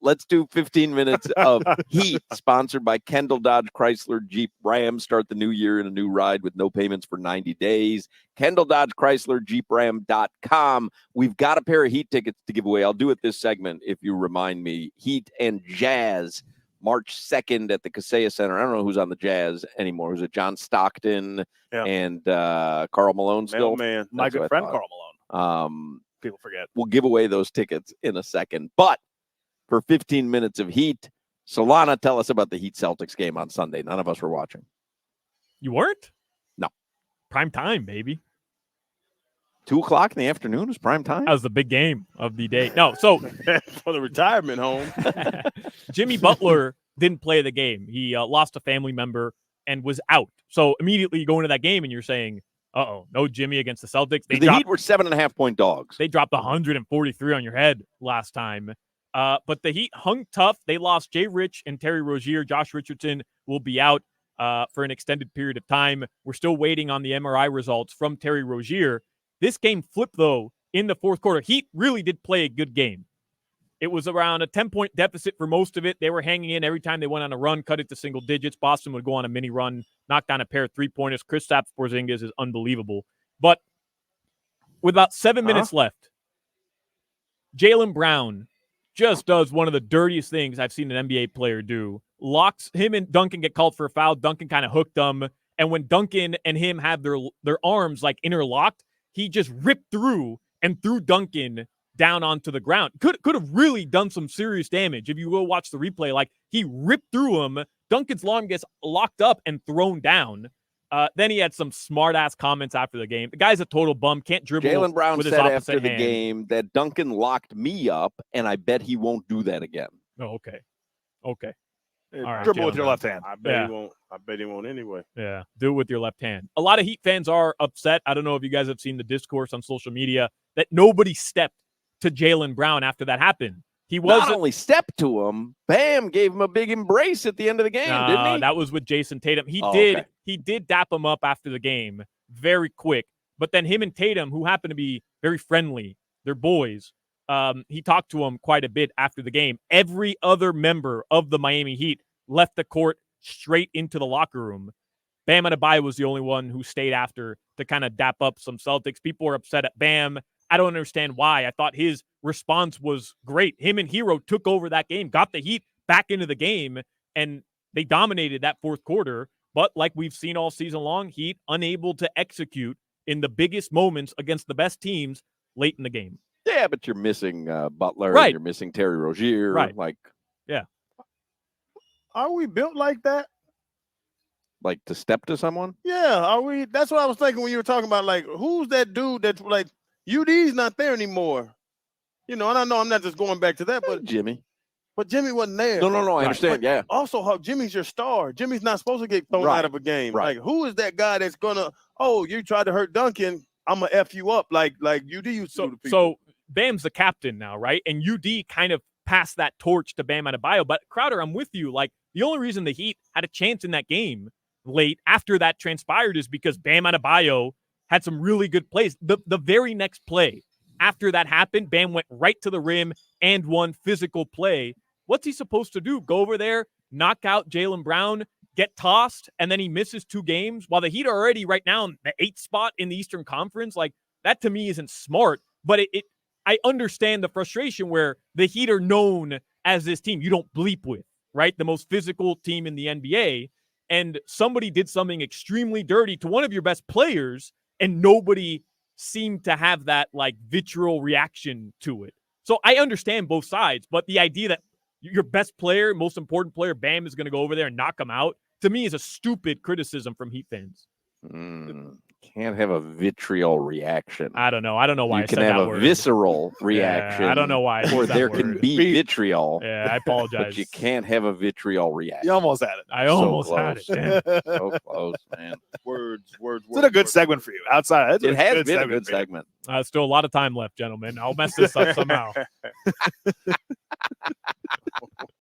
let's do 15 minutes of Heat, sponsored by Kendall Dodge Chrysler Jeep Ram. Start the new year in a new ride with no payments for 90 days. Kendall Dodge Chrysler Jeep Ram.com. We've got a pair of Heat tickets to give away. I'll do it this segment if you remind me. Heat and Jazz, March 2nd at the Kaseya Center. I don't know who's on the Jazz anymore. Was it John Stockton and Karl Malone still? Man. My good friend Karl Malone. People forget. We'll give away those tickets in a second. But for 15 minutes of Heat, Solana, tell us about the Heat Celtics game on Sunday. None of us were watching. You weren't? No. Prime time, baby. 2:00 in the afternoon is prime time? That was the big game of the day. No, so for the retirement home. Jimmy Butler didn't play the game. He lost a family member and was out. So immediately you go into that game and you're saying, no Jimmy against the Celtics. The Heat were 7.5-point dogs. They dropped 143 on your head last time. But the Heat hung tough. They lost Jay Rich and Terry Rozier. Josh Richardson will be out for an extended period of time. We're still waiting on the MRI results from Terry Rozier. This game flipped, though, in the fourth quarter. Heat really did play a good game. It was around a 10-point deficit for most of it. They were hanging in every time they went on a run, cut it to single digits. Boston would go on a mini run, knock down a pair of three-pointers. Kristaps Porzingis is unbelievable. But with about 7 minutes left, Jaylen Brown just does one of the dirtiest things I've seen an NBA player do. Locks him and Duncan get called for a foul. Duncan kind of hooked them. And when Duncan and him have their arms like interlocked, he just ripped through and threw Duncan down onto the ground. Could have really done some serious damage if you will watch the replay. Like, he ripped through him. Duncan's arm gets locked up and thrown down. Then he had some smart-ass comments after the game. The guy's a total bum. Can't dribble. Jaylen Brown with his said opposite after the hand. game that Duncan locked me up, and I bet he won't do that again. Oh, okay. All right, Dribble with Jaylen your Brown. left hand. I bet he won't. I bet he won't anyway. Yeah, do it with your left hand. A lot of Heat fans are upset. I don't know if you guys have seen the discourse on social media that nobody stepped to Jaylen Brown after that happened. He Not only stepped to him, Bam gave him a big embrace at the end of the game, didn't he? That was with Jason Tatum. He did dap him up after the game very quick. But then him and Tatum, who happen to be very friendly, they're boys, he talked to him quite a bit after the game. Every other member of the Miami Heat left the court straight into the locker room. Bam Adebayo was the only one who stayed after to kind of dap up some Celtics. People were upset at Bam. I don't understand why. I thought his response was great. Him and Hero took over that game, got the Heat back into the game, and they dominated that fourth quarter. But like we've seen all season long, Heat unable to execute in the biggest moments against the best teams late in the game. Yeah, but you're missing Butler. Right. You're missing Terry Rozier. Right. Are we built like that? Like to step to someone? Yeah, are we? That's what I was thinking when you were talking about, like, who's that dude that's like, UD's not there anymore. And I know I'm not just going back to that, but Jimmy. But Jimmy wasn't there. No, I understand, but yeah. Also, how Jimmy's your star. Jimmy's not supposed to get thrown out of a game. Right. Like, who is that guy that's gonna, you tried to hurt Duncan, I'm gonna F you up like UD used to do to people. So Bam's the captain now, right? And UD kind of passed that torch to Bam Adebayo. But Crowder, I'm with you. Like, the only reason the Heat had a chance in that game late after that transpired is because Bam Adebayo had some really good plays. The very next play after that happened, Bam went right to the rim and won physical play. What's he supposed to do? Go over there, knock out Jaylen Brown, get tossed, and then he misses 2 games while the Heat are already right now in the 8th spot in the Eastern Conference? Like, that to me isn't smart, but I understand the frustration where the Heat are known as this team you don't bleep with, right? The most physical team in the NBA, and somebody did something extremely dirty to one of your best players, and nobody seemed to have that, like, vitriol reaction to it. So I understand both sides, but the idea that your best player, most important player, Bam, is going to go over there and knock him out, to me is a stupid criticism from Heat fans. Can't have a vitriol reaction. I don't know. I don't know why you I can said have that a word. visceral reaction. I don't know why. Or there can be vitriol. Yeah, I apologize. But you can't have a vitriol reaction. You almost had it. I almost had it. Damn. So close, man. Words. It's been a good segment for you. Outside, it has been a good segment. Still a lot of time left, gentlemen. I'll mess this up somehow.